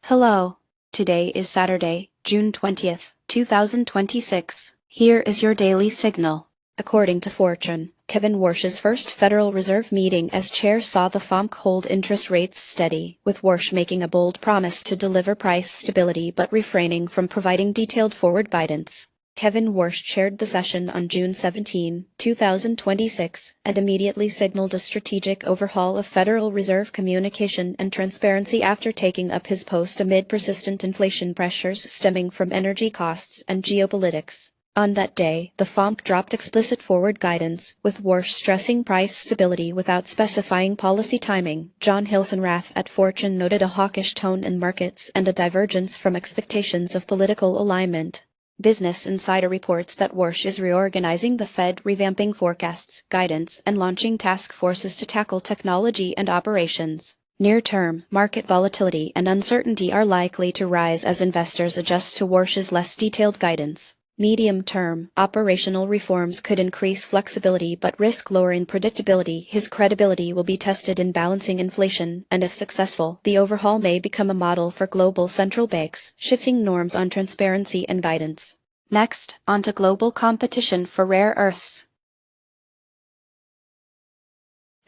Hello. Today is Saturday, June 20th, 2026. Here is your daily signal. According to Fortune, Kevin Warsh's first Federal Reserve meeting as chair saw the FOMC hold interest rates steady, with Warsh making a bold promise to deliver price stability but refraining from providing detailed forward guidance. Kevin Warsh chaired the session on June 17, 2026, and immediately signaled a strategic overhaul of Federal Reserve communication and transparency after taking up his post amid persistent inflation pressures stemming from energy costs and geopolitics. On that day, the FOMC dropped explicit forward guidance, with Warsh stressing price stability without specifying policy timing. John Hilsenrath at Fortune noted a hawkish tone in markets and a divergence from expectations of political alignment. Business Insider reports that Warsh is reorganizing the Fed, revamping forecasts, guidance, and launching task forces to tackle technology and operations. Near-term, market volatility and uncertainty are likely to rise as investors adjust to Warsh's less detailed guidance. Medium-term, operational reforms could increase flexibility but risk lowering predictability. His credibility will be tested in balancing inflation, and if successful, the overhaul may become a model for global central banks, shifting norms on transparency and guidance. Next, onto global competition for rare earths.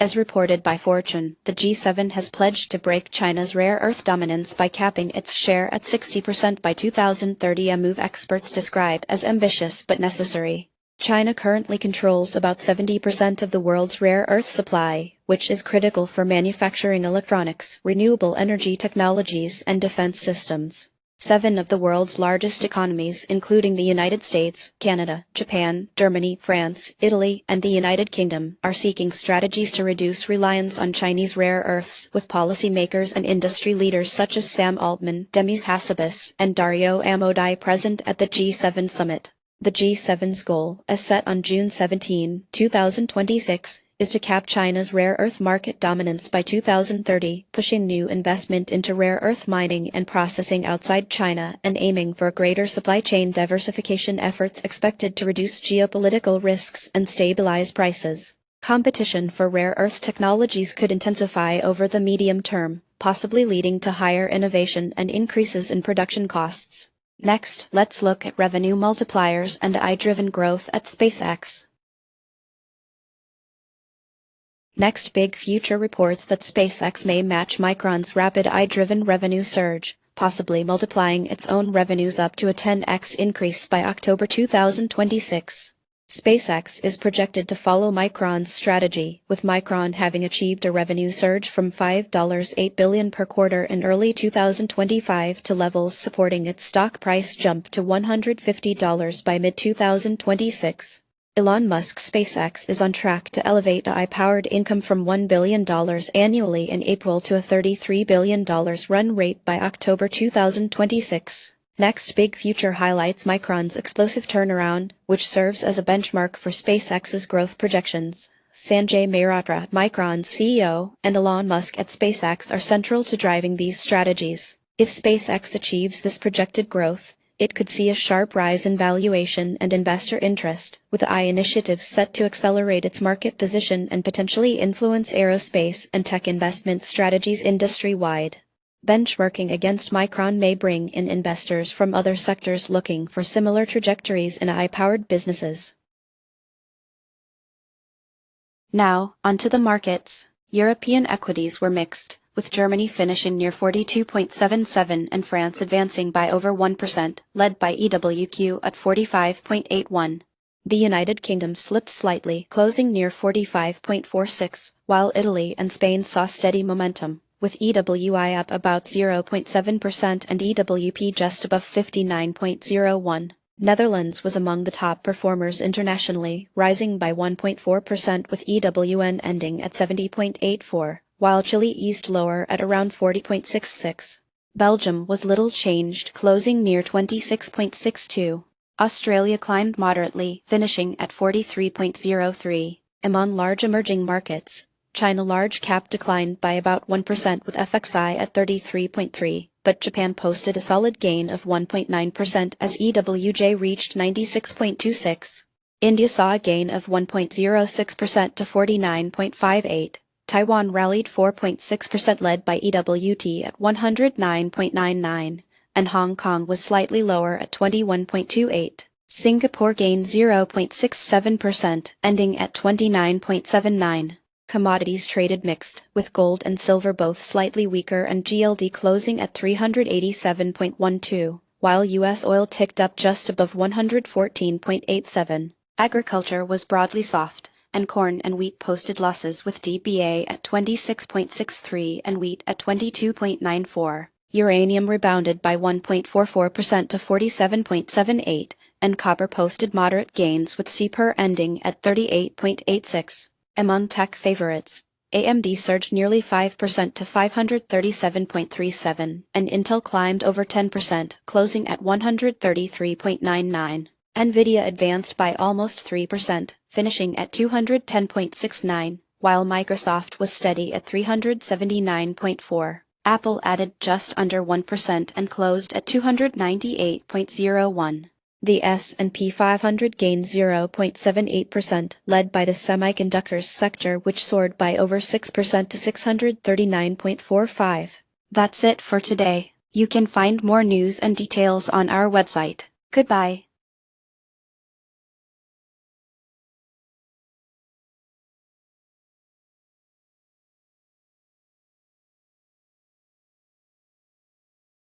As reported by Fortune, the G7 has pledged to break China's rare earth dominance by capping its share at 60% by 2030, a move experts describe as ambitious but necessary. China currently controls about 70% of the world's rare earth supply, which is critical for manufacturing electronics, renewable energy technologies, and defense systems. 7 of the world's largest economies, including the United States, Canada, Japan, Germany, France, Italy, and the United Kingdom, are seeking strategies to reduce reliance on Chinese rare earths, with policymakers and industry leaders such as Sam Altman, Demis Hassabis, and Dario Amodei present at the G7 summit. The G7's goal, as set on June 17, 2026, is to cap China's rare earth market dominance by 2030, pushing new investment into rare earth mining and processing outside China and aiming for greater supply chain diversification efforts expected to reduce geopolitical risks and stabilize prices. Competition for rare earth technologies could intensify over the medium term, possibly leading to higher innovation and increases in production costs. Next, let's look at revenue multipliers and AI-driven growth at SpaceX. Next Big Future reports that SpaceX may match Micron's rapid AI-driven revenue surge, possibly multiplying its own revenues up to a 10x increase by October 2026. SpaceX is projected to follow Micron's strategy, with Micron having achieved a revenue surge from $5.8 billion per quarter in early 2025 to levels supporting its stock price jump to $150 by mid-2026. Elon Musk's SpaceX is on track to elevate AI-powered income from $1 billion annually in April to a $33 billion run rate by October 2026. Next Big Future highlights Micron's explosive turnaround, which serves as a benchmark for SpaceX's growth projections. Sanjay Mehrotra, Micron's CEO, and Elon Musk at SpaceX are central to driving these strategies. If SpaceX achieves this projected growth, it could see a sharp rise in valuation and investor interest, with AI initiatives set to accelerate its market position and potentially influence aerospace and tech investment strategies industry-wide. Benchmarking against Micron may bring in investors from other sectors looking for similar trajectories in AI-powered businesses. Now, onto the markets. European equities were mixed, with Germany finishing near 42.77 and France advancing by over 1%, led by EWQ at 45.81. The United Kingdom slipped slightly, closing near 45.46, while Italy and Spain saw steady momentum, with EWI up about 0.7% and EWP just above 59.01. Netherlands was among the top performers internationally, rising by 1.4% with EWN ending at 70.84. While Chile eased lower at around 40.66. Belgium was little changed, closing near 26.62. Australia climbed moderately, finishing at 43.03. Among large emerging markets, China large cap declined by about 1% with FXI at 33.3, but Japan posted a solid gain of 1.9% as EWJ reached 96.26. India saw a gain of 1.06% to 49.58. Taiwan rallied 4.6% led by EWT at 109.99, and Hong Kong was slightly lower at 21.28. Singapore gained 0.67%, ending at 29.79. Commodities traded mixed, with gold and silver both slightly weaker and GLD closing at 387.12, while U.S. oil ticked up just above 114.87. Agriculture was broadly soft, and corn and wheat posted losses with DBA at 26.63 and wheat at 22.94. Uranium rebounded by 1.44% to 47.78, and copper posted moderate gains with CPR ending at 38.86. Among tech favorites, AMD surged nearly 5% to 537.37, and Intel climbed over 10%, closing at 133.99. Nvidia advanced by almost 3%, finishing at 210.69, while Microsoft was steady at 379.4. Apple added just under 1% and closed at 298.01. The S&P 500 gained 0.78%, led by the semiconductors sector, which soared by over 6% to 639.45. That's it for today. You can find more news and details on our website. Goodbye.